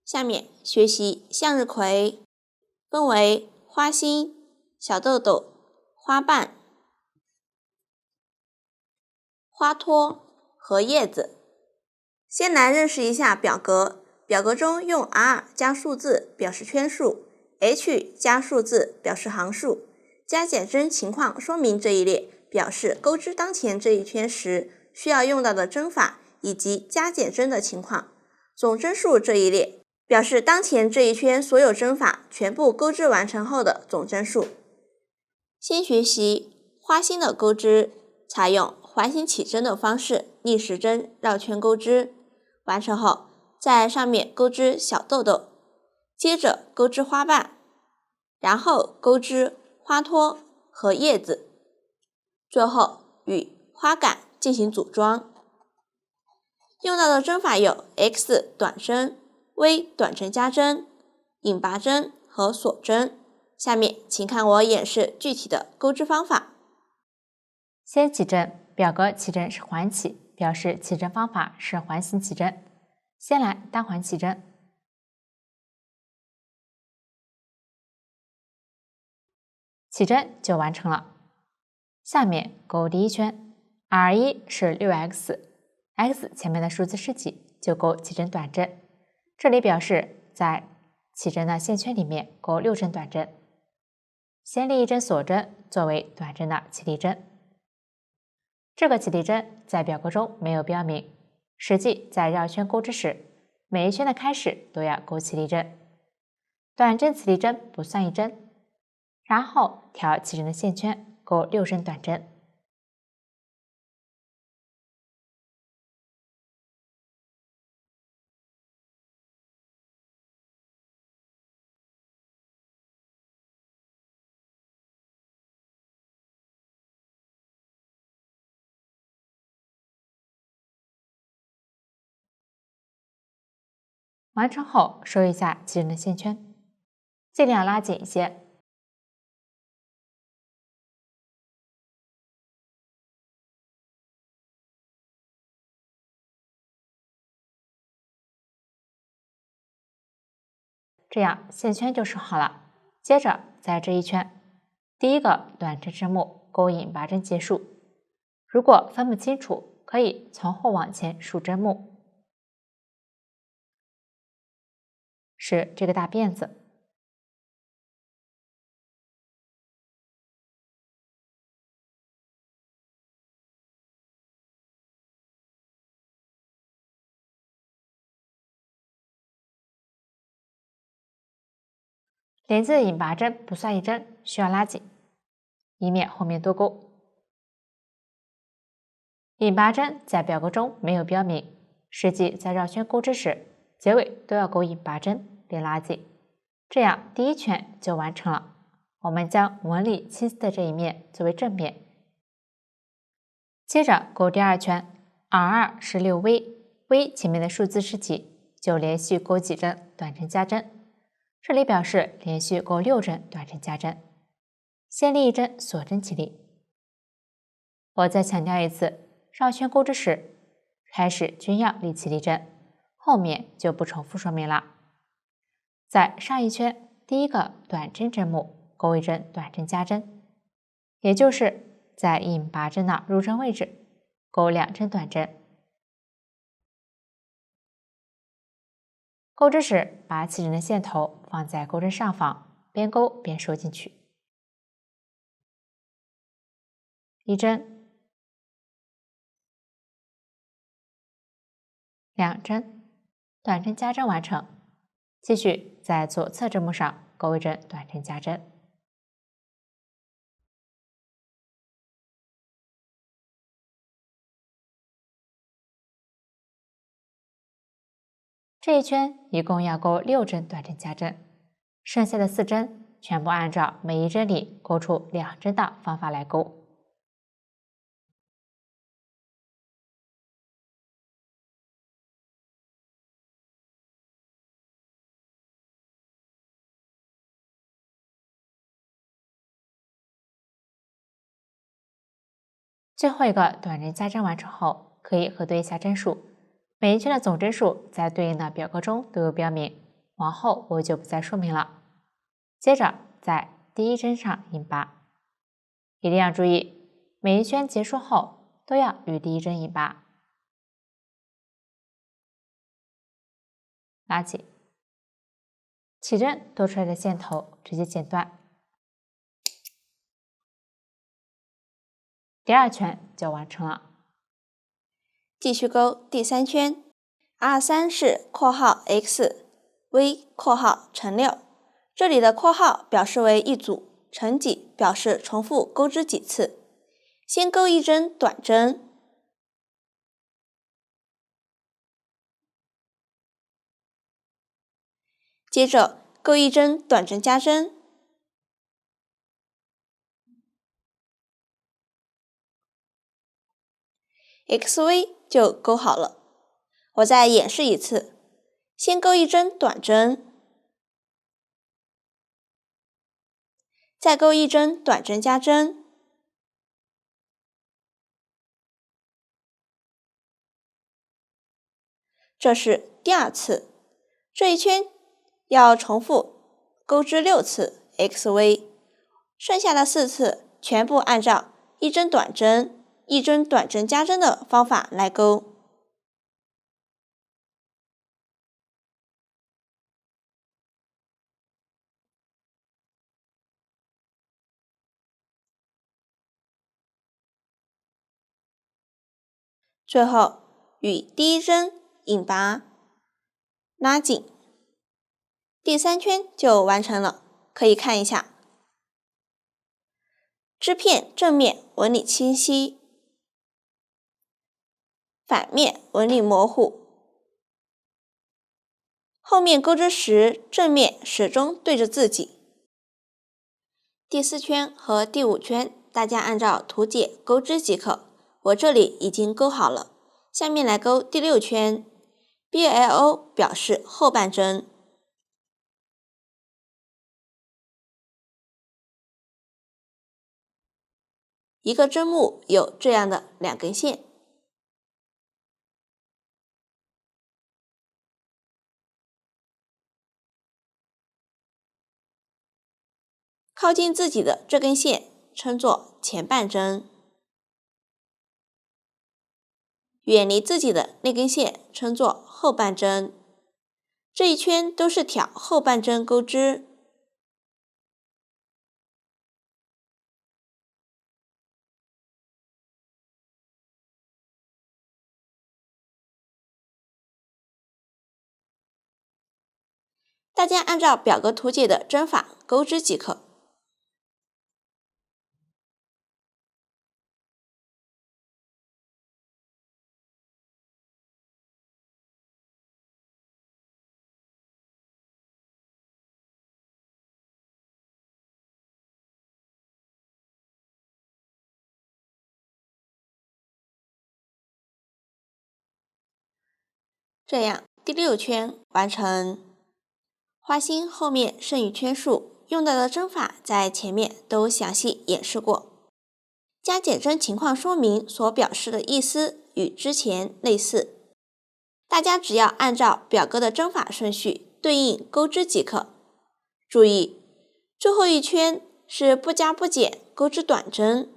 下面学习向日葵，分为花心、小豆豆、花瓣、花托和叶子。先来认识一下表格，表格中用 R 加数字表示圈数， H 加数字表示行数，加减针情况说明这一列表示钩织当前这一圈时需要用到的针法以及加减针的情况。总针数这一列表示当前这一圈所有针法全部钩织完成后的总针数。先学习花心的钩织，采用环形起针的方式逆时针绕圈钩织，完成后在上面钩织小豆豆，接着钩织花瓣，然后钩织花托和叶子，最后与花杆进行组装。用到的针法有 X 短针、V 短针加针、引拔针和锁针。下面请看我演示具体的钩织方法。先起针，表格起针是环起，表示起针方法是环形起针。先来单环起针，起针就完成了。下面钩第一圈 ，R1 是 6x，x 前面的数字是几，就钩起针短针。这里表示在起针的线圈里面钩6针短针。先立一针锁针作为短针的起立针。这个起立针在表格中没有标明，实际在绕圈钩织时，每一圈的开始都要钩起立针。短针起立针不算一针，然后调起针的线圈，钩6针短针。完成后收一下起针的线圈，尽量拉紧一些。这样线圈就收好了。接着在这一圈，第一个短针针目钩引拔针结束。如果分不清楚，可以从后往前数针目，是这个大辫子。连接的引拔针不算一针，需要拉紧，以免后面多钩。引拔针在表格中没有标明，实际在绕圈钩织时，结尾都要钩引拔针并拉紧，这样第一圈就完成了。我们将纹理清晰的这一面作为正面。接着钩第二圈 ，R2 是 6V，V 前面的数字是几，就连续钩几针短针加针。这里表示连续钩6针短针加针。先立一针锁针起立。我再强调一次，绕圈钩织时，开始均要立起立针，后面就不重复说明了。在上一圈第一个短针针目钩一针短针加针，也就是在引拔针的入针位置钩2针短针。钩织时，把起针的线头放在钩针上方，边钩边收进去。一针、2针，短针加针完成。继续在左侧针目上钩一针短针加针。这一圈一共要钩6针短针加针，剩下的4针全部按照每一针里钩出2针的方法来钩。最后一个短针加针完成后，可以核对一下针数，每一圈的总针数在对应的表格中都有标明，往后我就不再说明了。接着在第一针上引拔，一定要注意，每一圈结束后都要与第一针引拔。拉紧，起针多出来的线头直接剪断，第二圈就完成了。继续钩第3圈 ，R3 是括号 x，v 括号乘6，这里的括号表示为一组，乘几表示重复钩织几次。先钩一针短针，接着钩一针短针加针，XV 就钩好了。我再演示一次，先钩一针短针，再钩一针短针加针，这是第2次。这一圈要重复钩织6次 XV， 剩下的4次全部按照一针短针、一针短针加针的方法来钩。最后与第一针引拔，拉紧，第3圈就完成了。可以看一下，织片正面纹理清晰，反面纹理模糊，后面钩织时正面始终对着自己。第4圈和第5圈大家按照图解钩织即可，我这里已经钩好了。下面来钩第6圈 ，BLO 表示后半针。一个针目有这样的2根线，靠近自己的这根线称作前半针，远离自己的那根线称作后半针。这一圈都是挑后半针钩织。大家按照表格图解的针法钩织即可。这样第6圈完成。花心后面剩余圈数用到的针法在前面都详细演示过。加减针情况说明所表示的意思与之前类似，大家只要按照表格的针法顺序对应钩织即可。注意，最后一圈是不加不减钩织短针，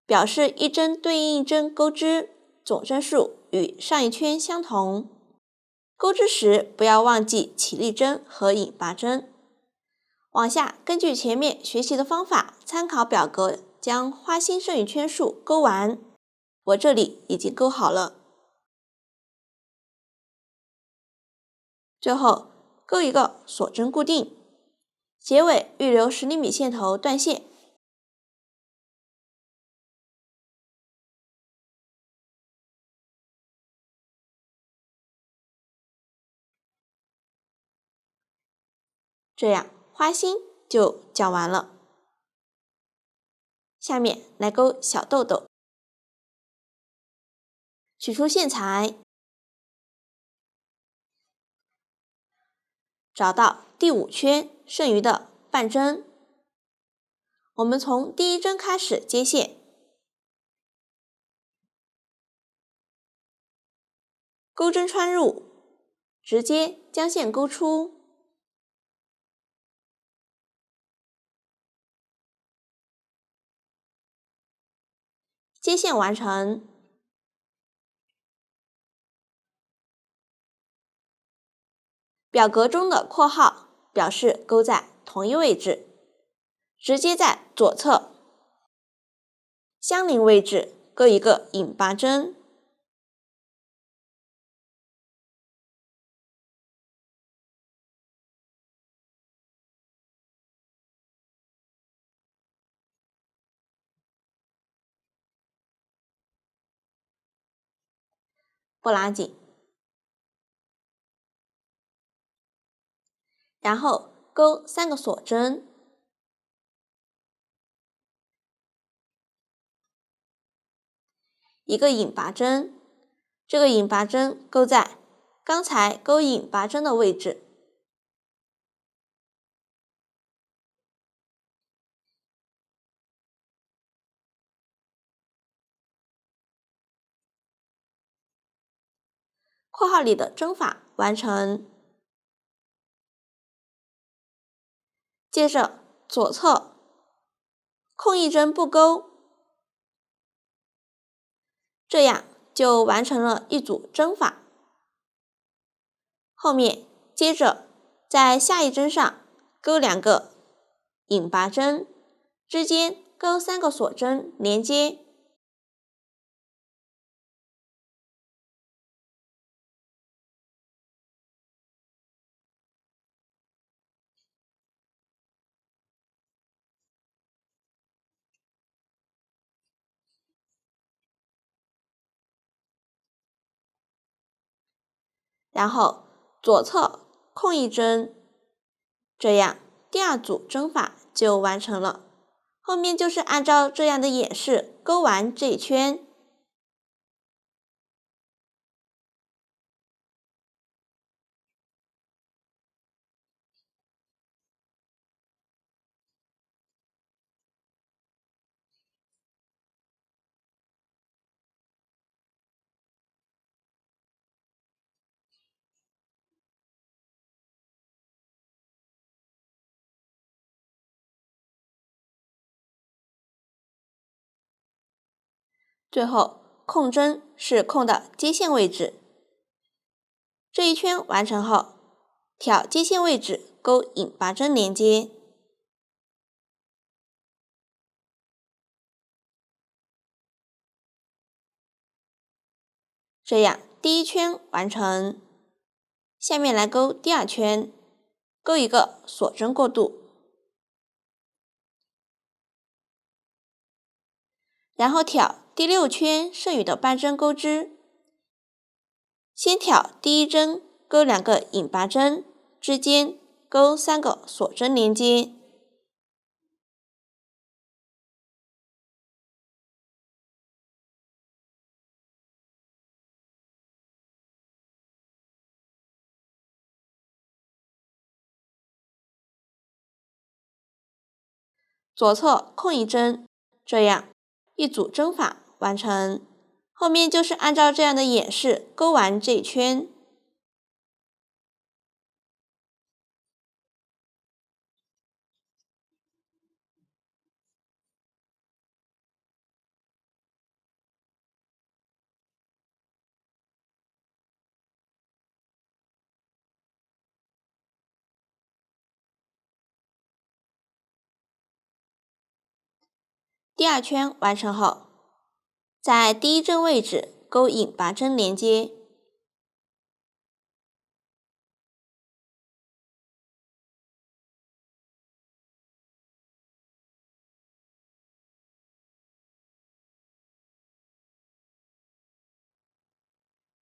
表示一针对应一针钩织，总针数与上一圈相同。钩织时不要忘记起立针和引拔针。往下根据前面学习的方法，参考表格将花心剩余圈数钩完。我这里已经钩好了。最后钩一个锁针固定，结尾预留10厘米线头断线。这样花心就绞完了。下面来钩小豆豆，取出线材，找到第5圈剩余的半针，我们从第1针开始接线，钩针穿入，直接将线勾出。接线完成。表格中的括号表示勾在同一位置，直接在左侧相邻位置勾一个引拔针。不拉紧，然后勾3个锁针，一个引拔针，这个引拔针勾在刚才勾引拔针的位置。括号里的针法完成。接着左侧空一针不勾，这样就完成了一组针法。后面接着在下一针上勾2个引拔针，之间勾3个锁针连接。然后左侧空一针，这样第2组针法就完成了。后面就是按照这样的演示勾完这一圈。最后控针是控的接线位置。这一圈完成后，挑接线位置勾引拔针连接。这样第1圈完成。下面来勾第2圈，勾一个锁针过渡。然后挑第6圈剩余的半针钩织，先挑第1针勾2个引拔针，之间勾3个锁针连接。左侧空一针，这样一组针法完成。后面就是按照这样的演示勾完这一圈。第2圈完成后，在第1针位置勾引拔针连接。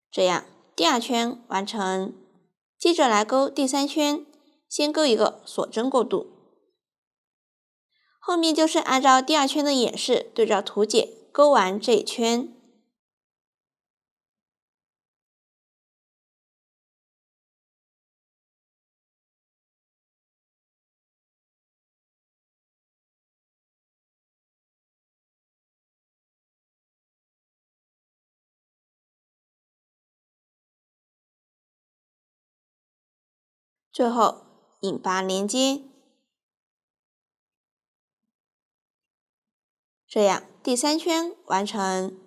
这样第2圈完成。接着来勾第3圈，先勾一个锁针过渡。后面就是按照第2圈的演示对照图解勾完这一圈。最后引拔连接。这样第3圈完成，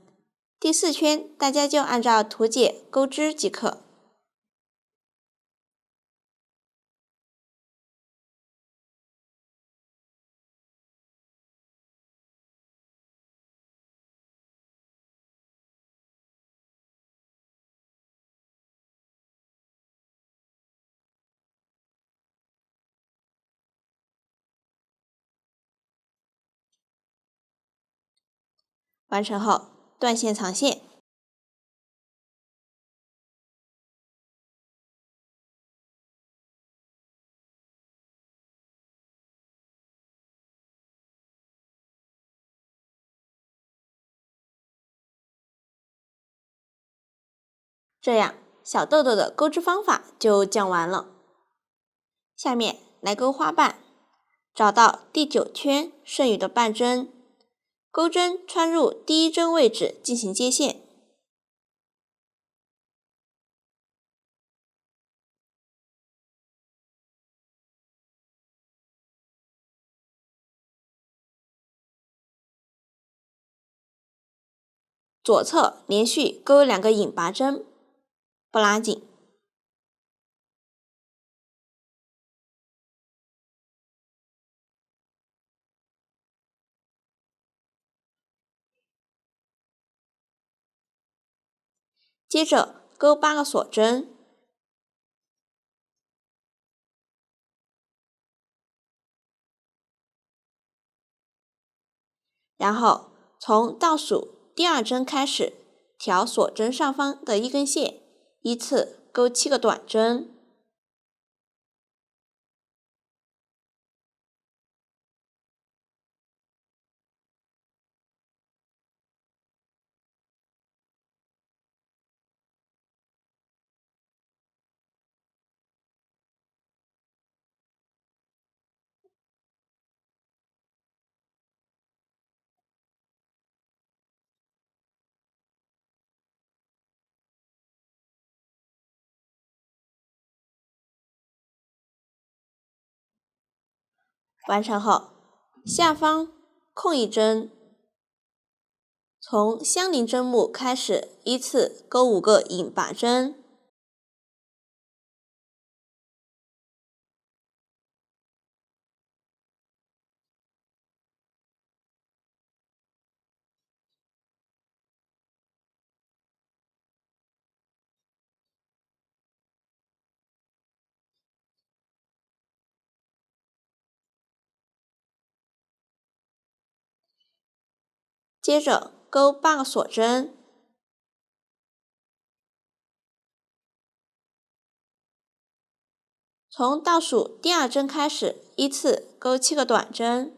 第4圈大家就按照图解钩织即可。完成后，断线藏线。这样，小豆豆的钩织方法就讲完了。下面来钩花瓣，找到第9圈剩余的半针，钩针穿入第1针位置进行接线。左侧连续钩2个引拔针，不拉紧。接着钩8个锁针，然后从倒数第2针开始，调锁针上方的1根线，依次钩7个短针。完成后，下方空1针，从相邻针目开始，依次钩5个引拔针。接着钩8个锁针，从倒数第2针开始，依次钩7个短针。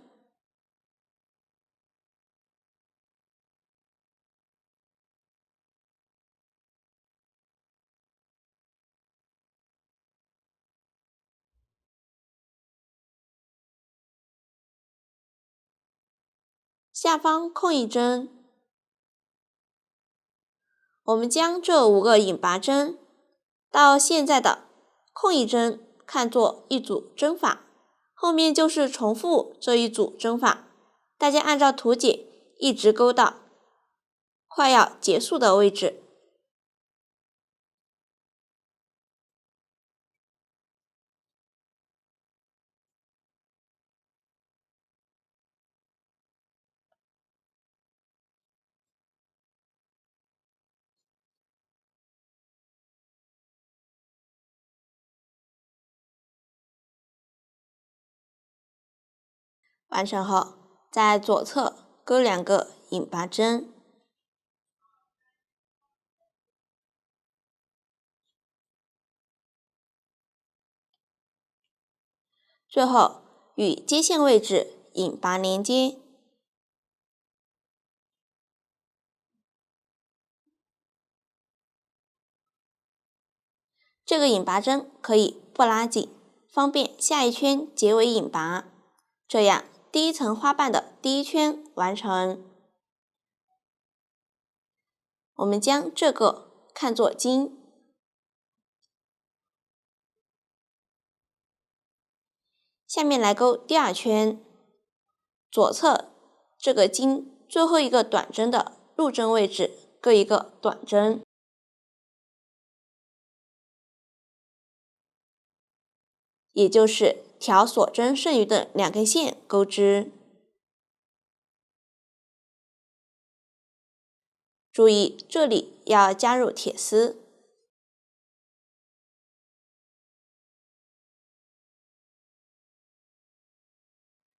下方空1针，我们将这5个引拔针到现在的空1针看作一组针法，后面就是重复这一组针法，大家按照图解一直钩到快要结束的位置。完成后，在左侧钩2个引拔针，最后与接线位置引拔连接。这个引拔针可以不拉紧，方便下一圈结尾引拔。这样第1层花瓣的第1圈完成。我们将这个看作巾，下面来钩第二圈，左侧这个经最后一个短针的入针位置各一个短针，也就是调锁针剩余的2根线钩织。注意这里要加入铁丝。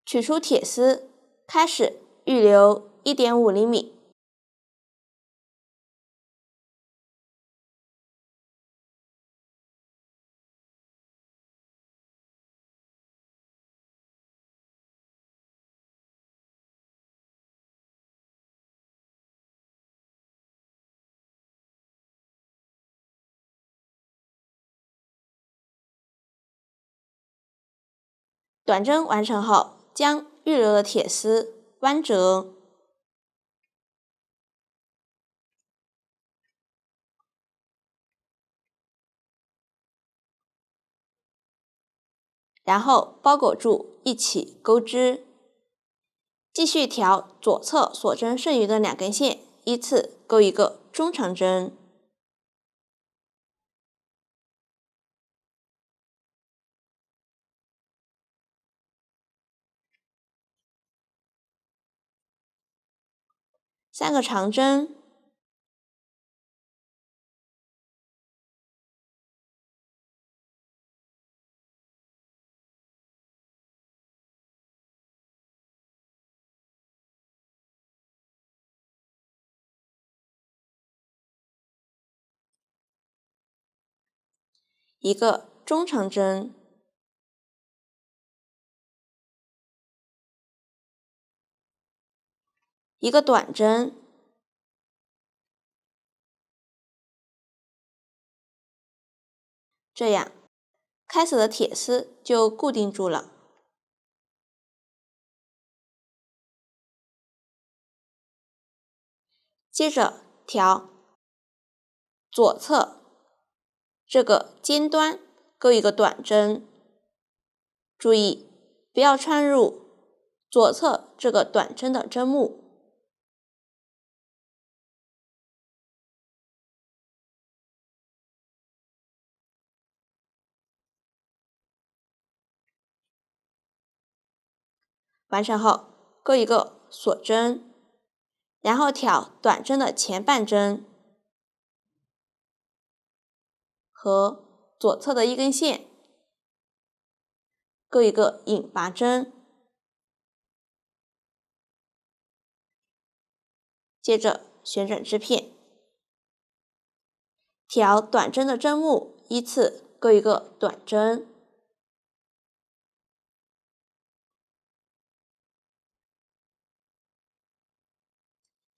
取出铁丝，开始预留1.5厘米。短针完成后，将预留的铁丝弯折，然后包裹住一起钩织。继续调左侧锁针剩余的2根线，依次钩一个中长针。3个长针，一个中长针，一个短针，这样开锁的铁丝就固定住了。接着调左侧这个尖端钩一个短针，注意不要穿入左侧这个短针的针目。完成后，钩一个锁针，然后挑短针的前半针和左侧的1根线，钩一个引拔针，接着旋转织片，挑短针的针目，依次钩一个短针，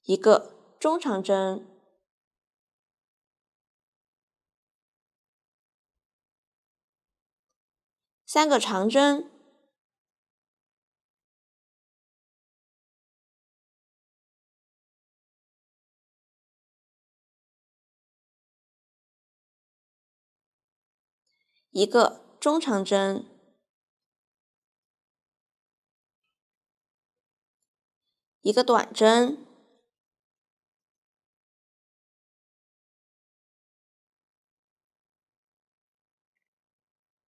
一个中长针，3个长针，一个中长针，一个短针，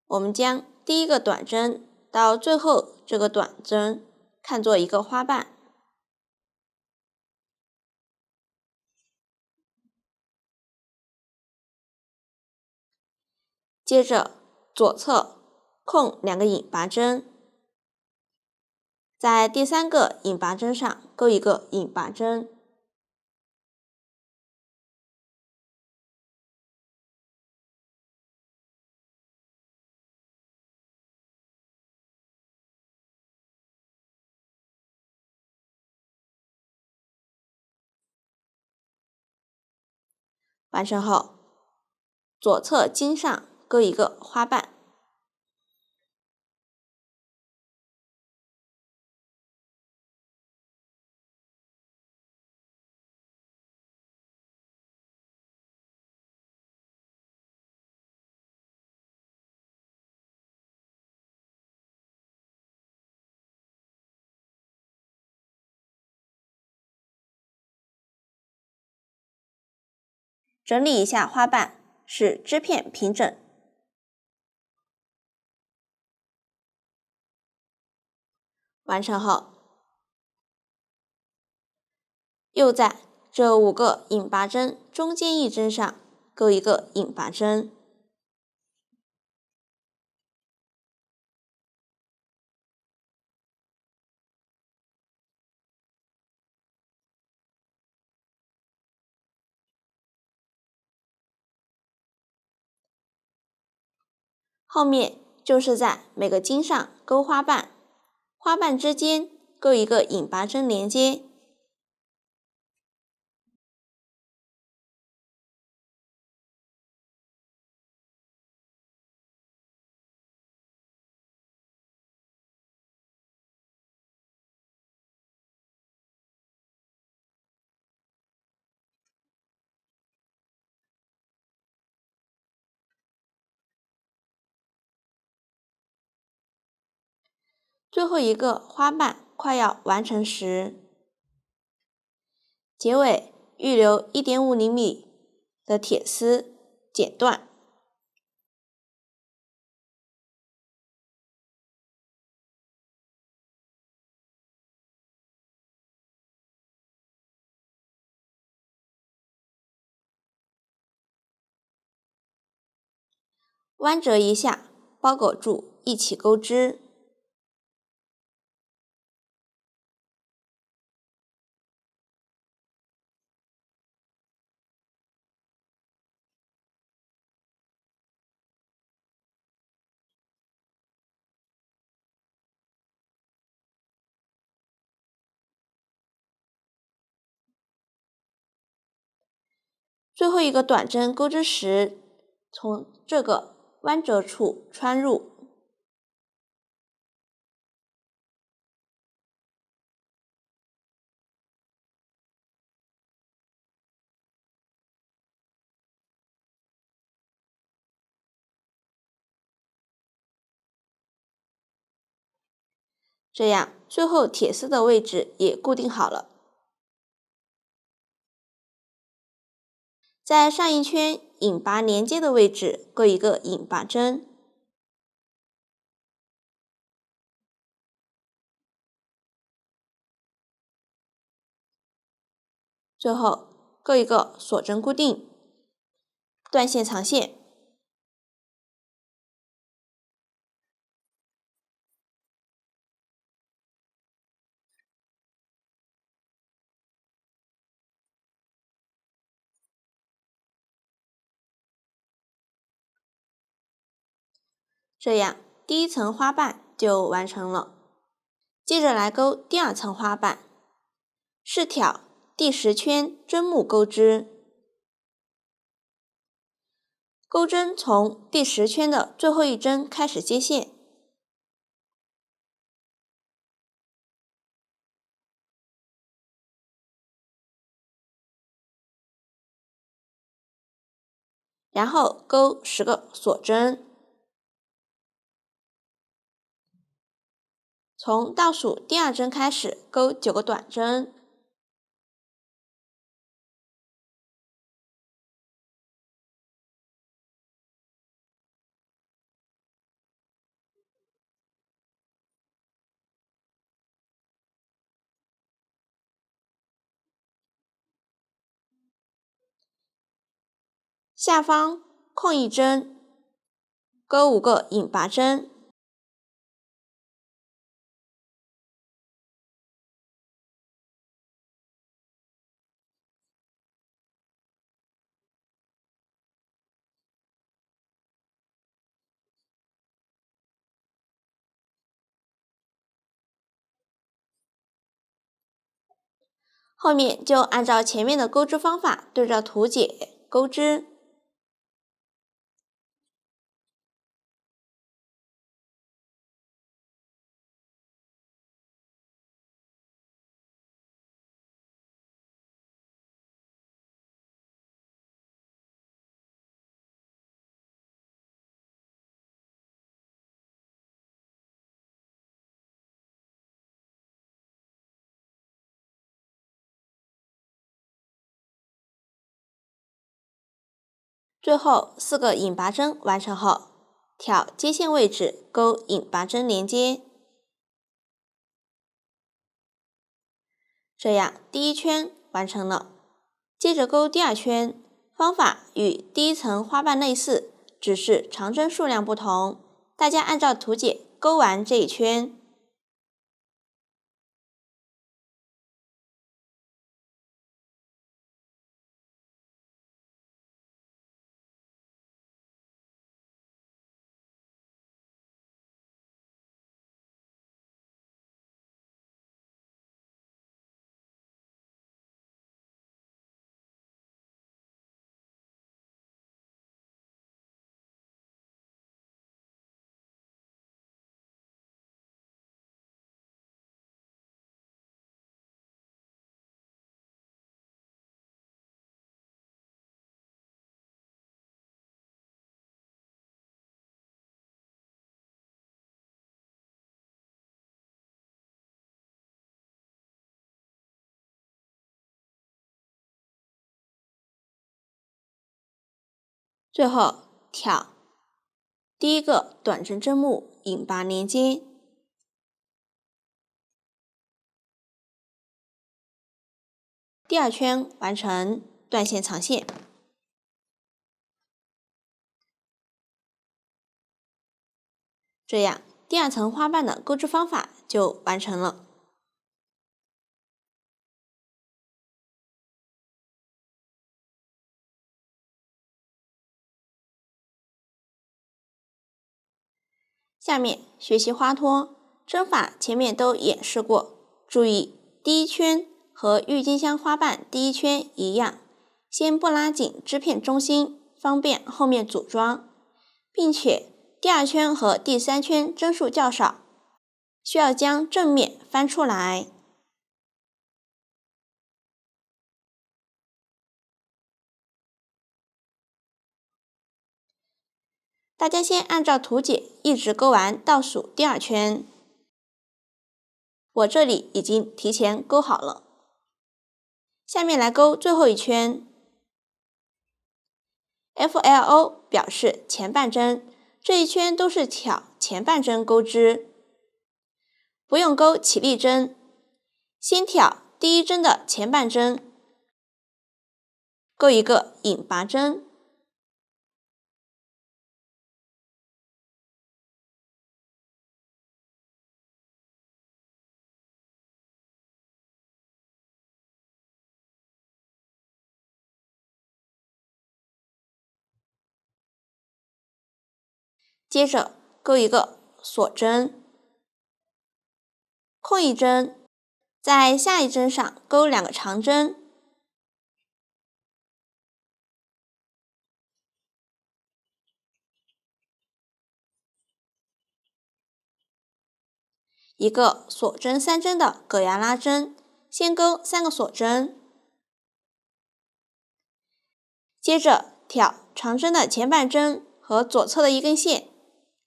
我们将第一个短针到最后这个短针看作一个花瓣，接着左侧空2个引拔针，在第3个引拔针上钩一个引拔针，完成后，左侧经上钩一个花瓣。整理一下花瓣，使织片平整。完成后，又在这5个引拔针中间一针上钩一个引拔针。后面就是在每个茎上钩花瓣，花瓣之间钩一个引拔针连接。最后一个花瓣快要完成时，结尾预留1.5厘米的铁丝剪断。弯折一下，包裹住，一起钩织。最后一个短针钩织时，从这个弯折处穿入。这样，最后铁丝的位置也固定好了。在上一圈引拔连接的位置钩一个引拔针，最后钩一个锁针固定，断线藏线。这样，第一层花瓣就完成了。接着来钩第2层花瓣，试挑第10圈针目钩织。钩针从第10圈的最后一针开始接线，然后钩10个锁针，从倒数第2针开始钩9个短针，下方空一针，钩5个引拔针，后面就按照前面的钩织方法对照图解钩织。最后4个引拔针完成后，挑接线位置勾引拔针连接。这样第一圈完成了，接着勾第二圈，方法与第一层花瓣类似，只是长针数量不同，大家按照图解勾完这一圈。最后挑第一个短针针目引拔连接，第二圈完成断线藏线。这样第二层花瓣的钩织方法就完成了。下面学习花托，针法前面都演示过，注意第一圈和郁金香花瓣第一圈一样，先不拉紧织片中心，方便后面组装，并且第二圈和第三圈针数较少，需要将正面翻出来。大家先按照图解一直勾完倒数第二圈，我这里已经提前勾好了。下面来勾最后一圈 ，FLO 表示前半针，这一圈都是挑前半针钩织，不用勾起立针，先挑第一针的前半针，勾一个引拔针。接着勾一个锁针，空一针，在下一针上勾2个长针，一个锁针3针的葛芽拉针，先勾3个锁针，接着挑长针的前半针和左侧的一根线，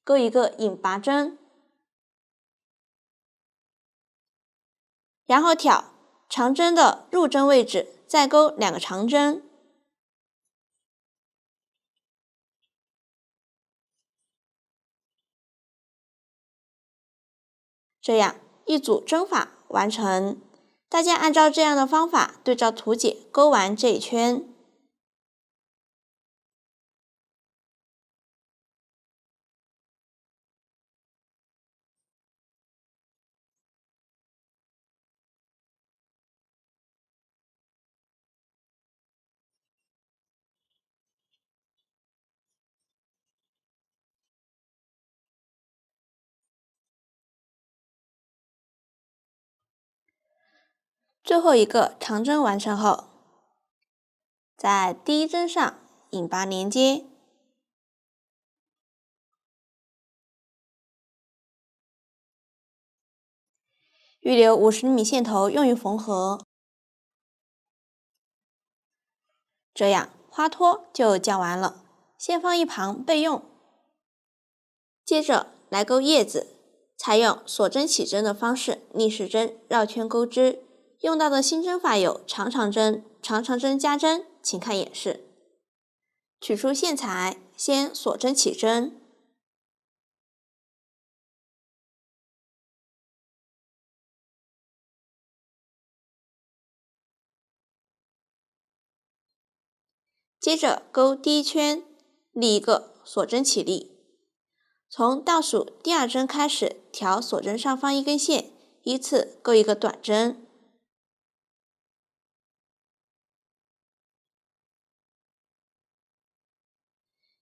勾一个引拔针，然后挑长针的入针位置，再勾2个长针。这样一组针法完成，大家按照这样的方法对照图解勾完这一圈。最后一个长针完成后，在第一针上引拔连接，预留50厘米线头用于缝合。这样花托就讲完了，先放一旁备用。接着来钩叶子，采用锁针起针的方式逆时针绕圈钩织，用到的新针法有长长针、长长针加针，请看演示。取出线材，先锁针起针。接着钩第一圈，立一个锁针起立。从倒数第2针开始，调锁针上方一根线，依次钩一个短针，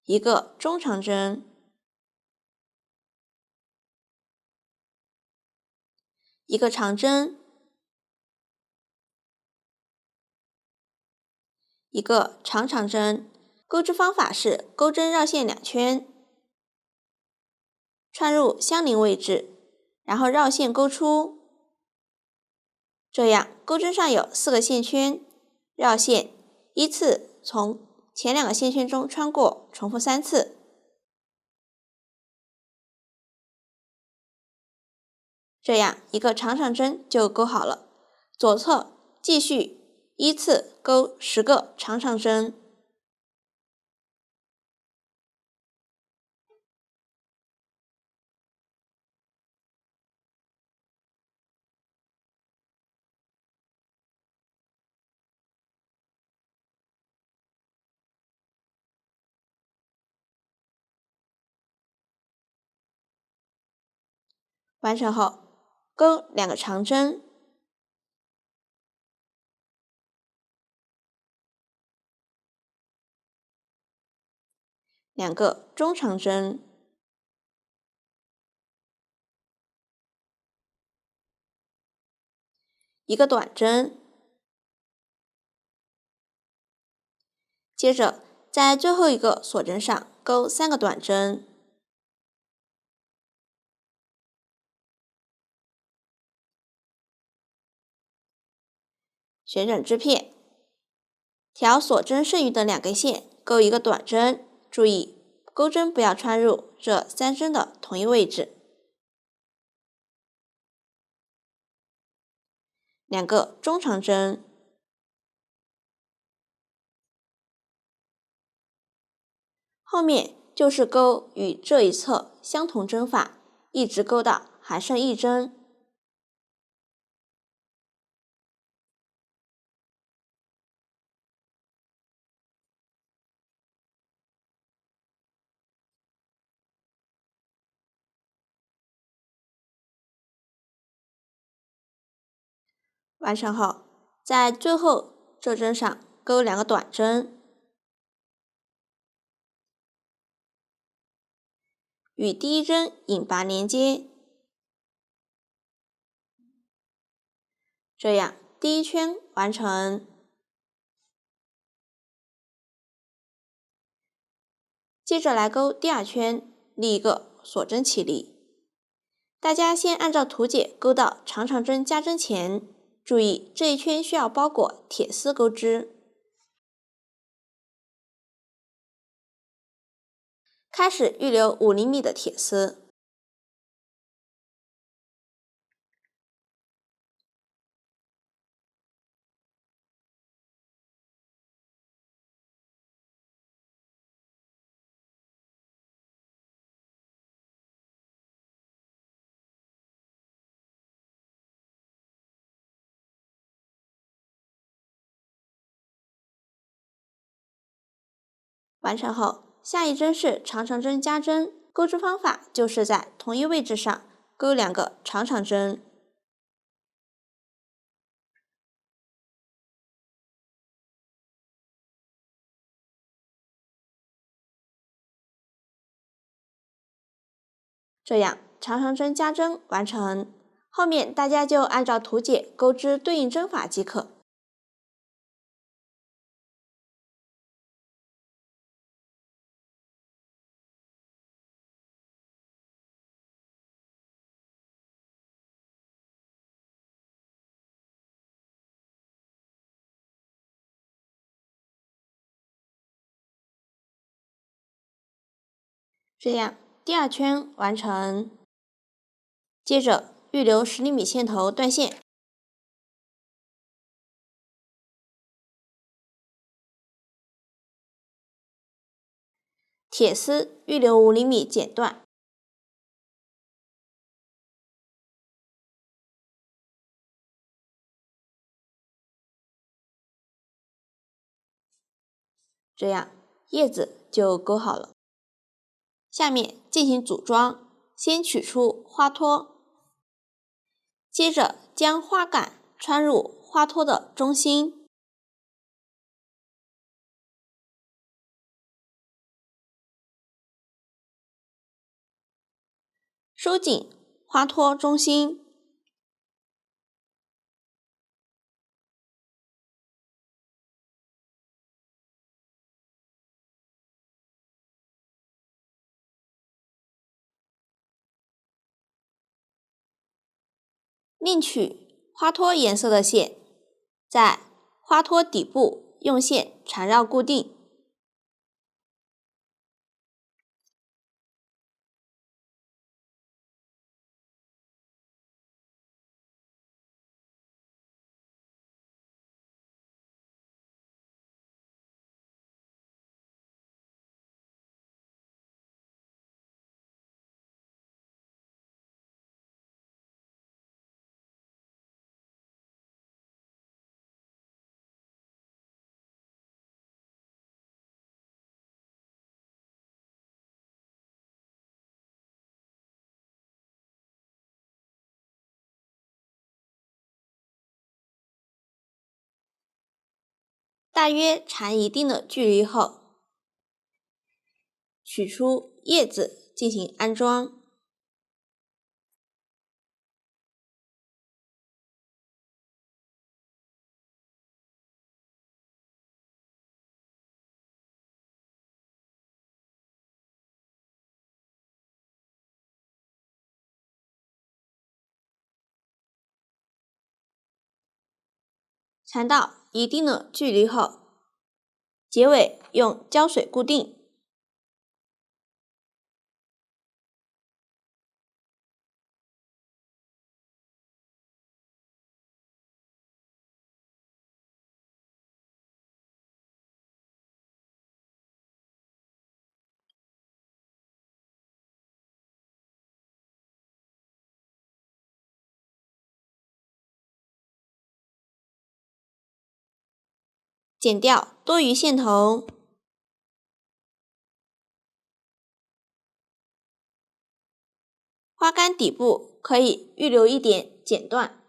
一个中长针，一个长针，一个长针。钩织方法是钩针绕线2圈，穿入相邻位置，然后绕线钩出。这样钩针上有4个线圈，绕线依次从前2个线圈中穿过，重复3次。这样一个长针就钩好了。左侧继续依次钩10个长针。完成后，钩2个长针，2个中长针，一个短针。接着在最后一个锁针上钩3个短针，旋转织片，调锁针剩余的2根线，钩一个短针，注意钩针不要穿入这3针的同一位置。2个中长针，后面就是钩与这一侧相同针法，一直钩到还剩1针。完成后，在最后这针上钩2个短针，与第一针引拔连接，这样第1圈完成。接着来钩第2圈，立一个锁针起立。大家先按照图解钩到长针加针前，注意这一圈需要包裹铁丝钩织。开始预留5厘米的铁丝。完成后，下一针是长针加针，钩织方法就是在同一位置上钩2个长针。这样长针加针完成，后面大家就按照图解钩织对应针法即可。这样第2圈完成。接着预留10厘米线头断线。铁丝预留5厘米剪断。这样叶子就勾好了。下面进行组装，先取出花托，接着将花杆穿入花托的中心，收紧花托中心，另取花托颜色的线，在花托底部用线缠绕固定。大约缠一定的距离后，取出叶子进行安装。缠到一定的距离后，结尾用胶水固定。剪掉多余线头，花杆底部可以预留一点剪断。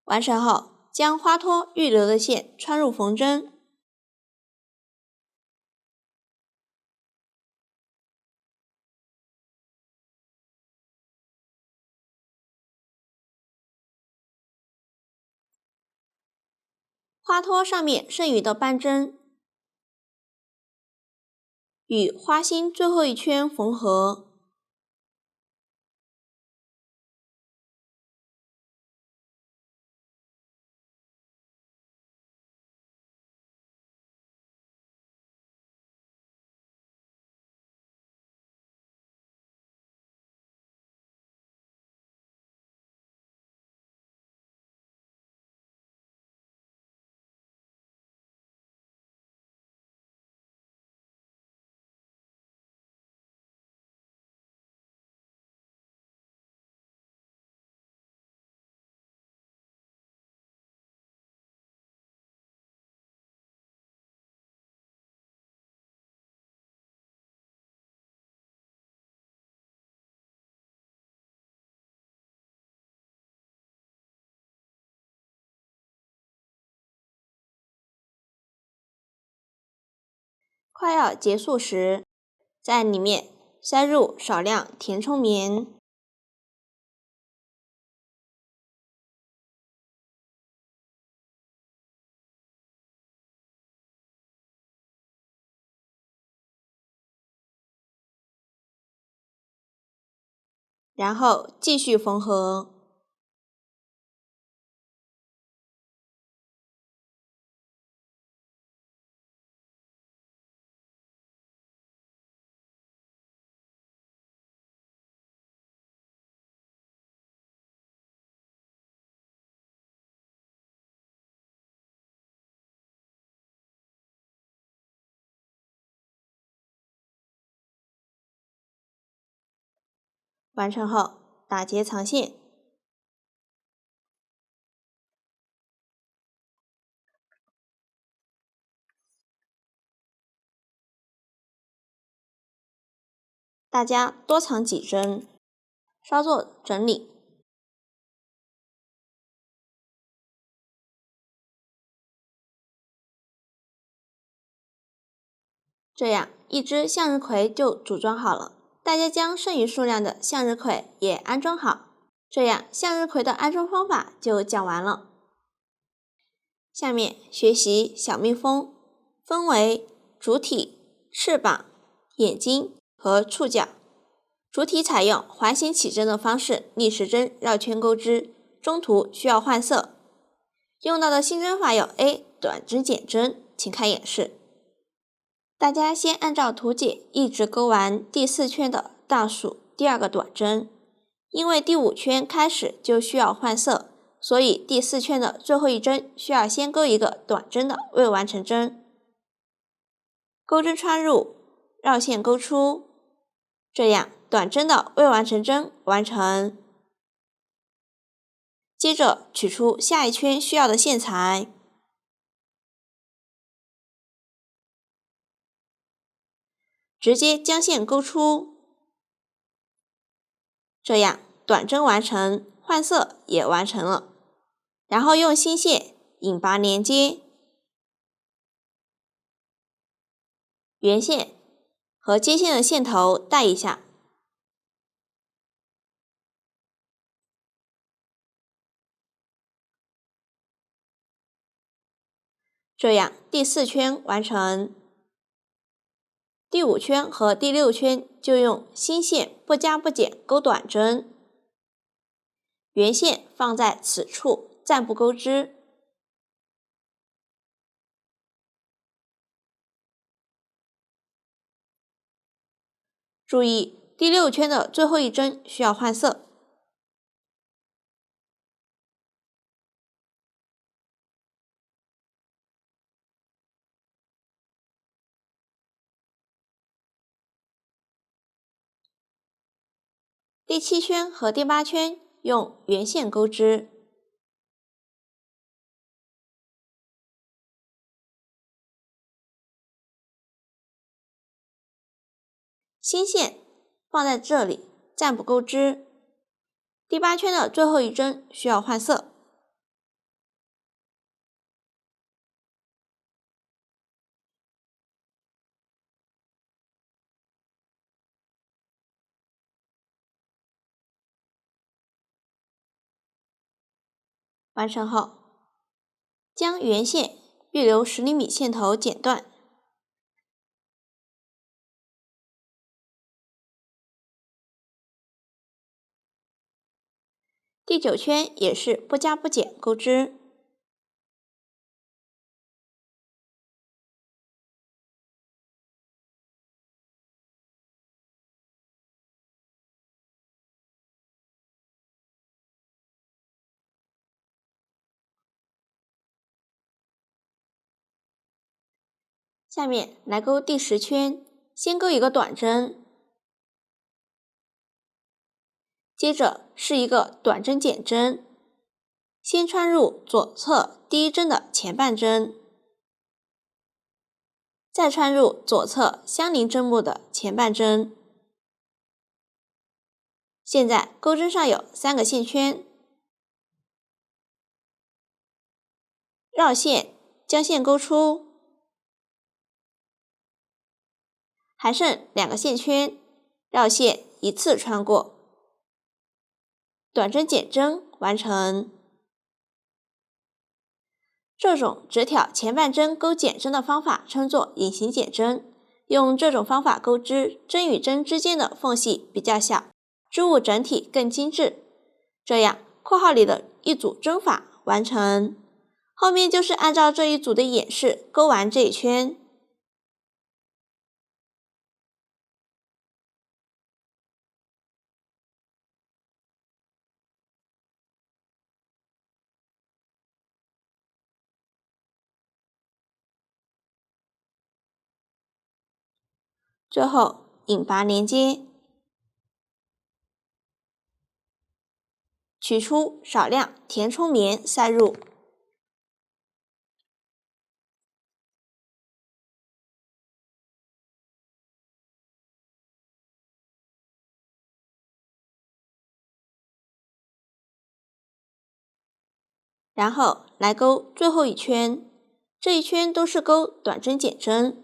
完成后，将花托预留的线穿入缝针，花托上面剩余的扳针与花心最后一圈缝合。快要结束时，在里面塞入少量填充棉，然后继续缝合。完成后打结藏线。大家多藏几针，稍作整理。这样一只向日葵就组装好了。大家将剩余数量的向日葵也安装好，这样向日葵的安装方法就讲完了。下面学习小蜜蜂，分为主体、翅膀、眼睛和触角。主体采用环形起针的方式逆时针绕圈钩织，中途需要换色。用到的新针法有 A 短针剪针，请看演示。大家先按照图解一直钩完第4圈的倒数第2个短针，因为第5圈开始就需要换色，所以第4圈的最后一针需要先钩一个短针的未完成针。钩针穿入，绕线钩出，这样短针的未完成针完成。接着取出下一圈需要的线材，直接将线钩出，这样短针完成，换色也完成了。然后用新线引拔连接，原线和接线的线头带一下，这样第4圈完成。第5圈和第6圈就用新线不加不减钩短针，原线放在此处暂不钩织。注意第6圈的最后一针需要换色。第7圈和第8圈用原线钩织。新线放在这里暂不钩织。第8圈的最后一针需要换色。完成后，将原线预留10厘米线头剪断。第9圈也是不加不减钩织。下面来钩第10圈，先钩一个短针，接着是一个短针剪针，先穿入左侧第1针的前半针，再穿入左侧相邻针目的前半针。现在钩针上有3个线圈，绕线将线钩出，还剩2个线圈，绕线一次穿过，短针剪针完成。这种只挑前半针钩剪针的方法称作隐形剪针。用这种方法钩织，针与针之间的缝隙比较小，织物整体更精致。这样括号里的一组针法完成，后面就是按照这一组的演示钩完这一圈。最后引拔连接，取出少量填充棉塞入，然后来钩最后一圈，这一圈都是钩短针减针。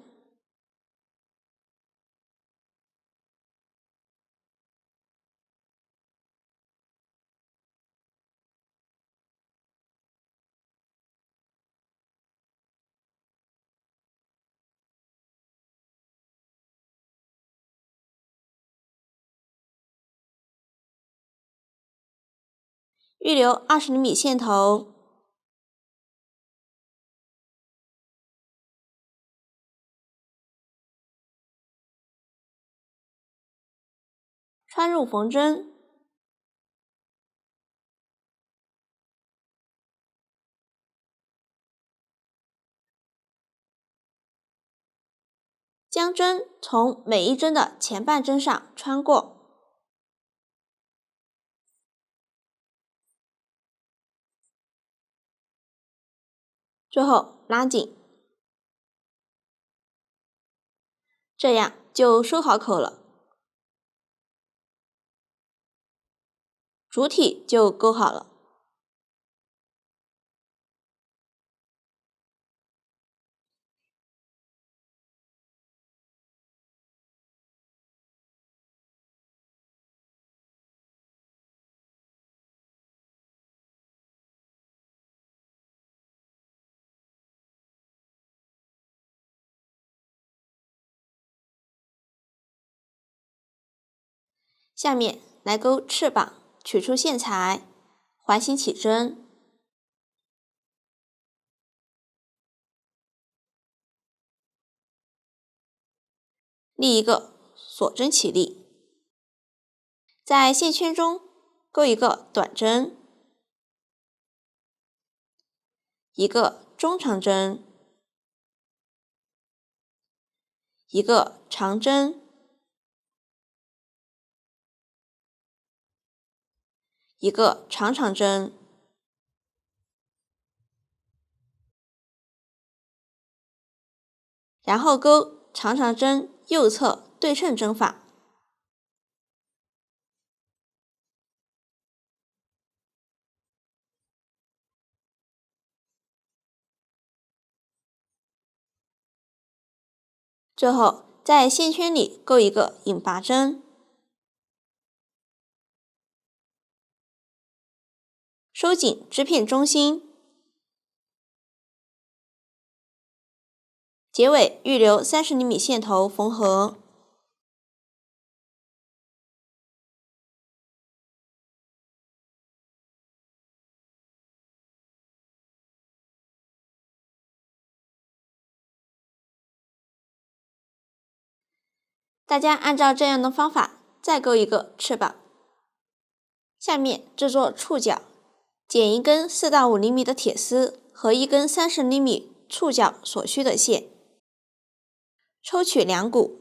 预留20厘米线头，穿入缝针，将针从每一针的前半针上穿过，最后拉紧，这样就收好口了，主体就钩好了。下面来钩翅膀，取出线材，环形起针，立一个锁针起立，在线圈中钩一个短针，一个中长针，一个长针，一个长长针，然后钩长长针右侧对称针法。最后在线圈里钩一个引拔针，收紧织片中心，结尾预留30厘米线头缝合。大家按照这样的方法再钩一个翅膀。下面制作触角，剪一根4到5厘米的铁丝和一根30厘米触角所需的线，抽取2股，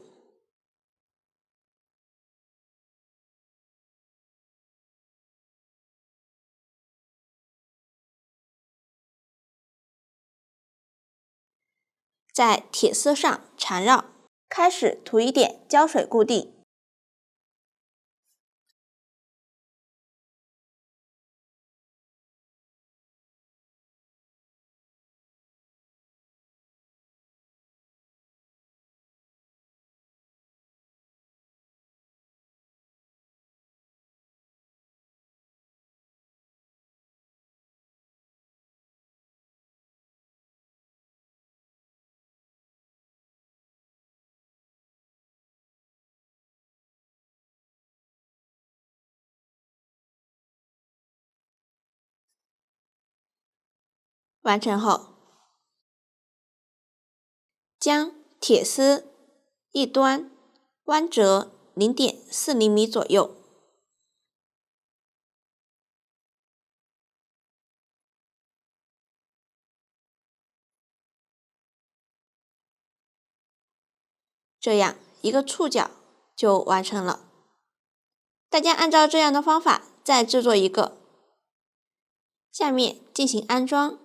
在铁丝上缠绕，开始涂一点胶水固定。完成后，将铁丝一端弯折0.4厘米左右，这样一个触角就完成了。大家按照这样的方法再制作一个，下面进行安装，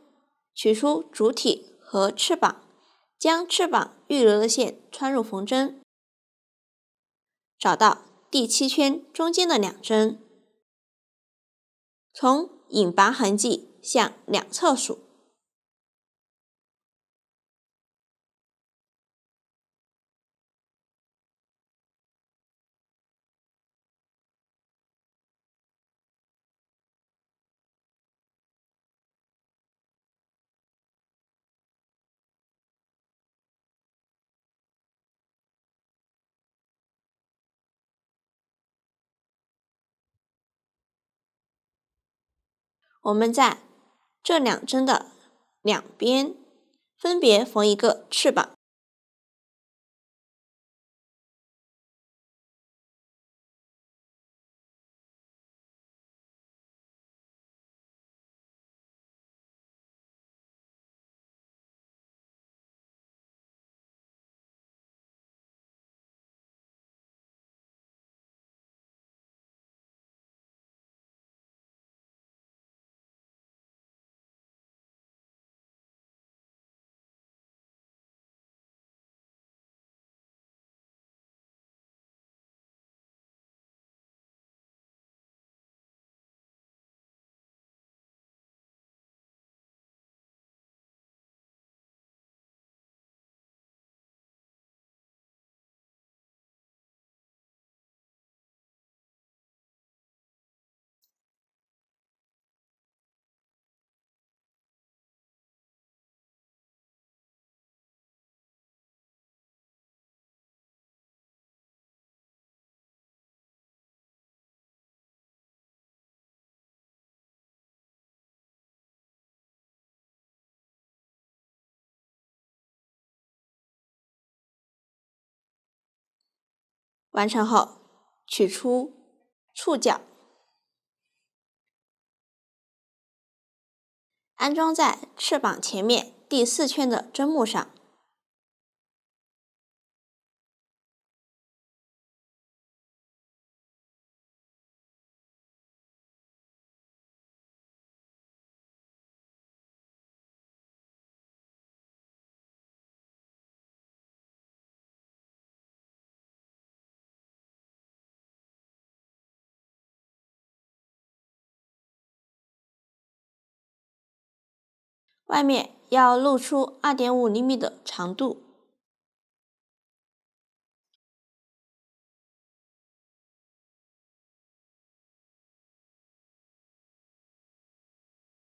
取出主体和翅膀，将翅膀预留的线穿入缝针，找到第7圈中间的2针，从引拔痕迹向两侧数。我们在这2针的两边分别缝一个翅膀。完成后，取出触角，安装在翅膀前面第4圈的针目上。外面要露出2.5厘米的长度。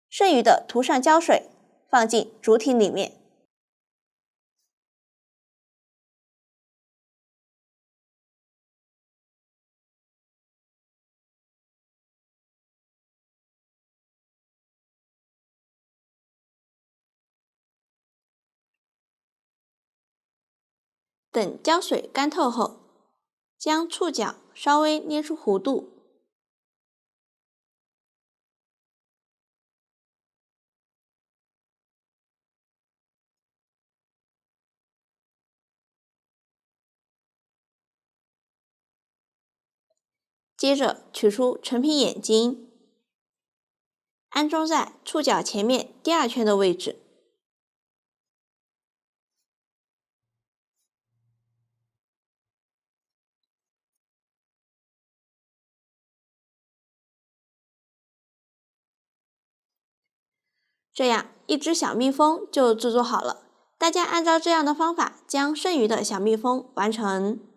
剩余的涂上胶水，放进主体里面。等胶水干透后，将触角稍微捏出弧度，接着取出成品眼睛，安装在触角前面第2圈的位置。这样一只小蜜蜂就制作好了。大家按照这样的方法将剩余的小蜜蜂完成。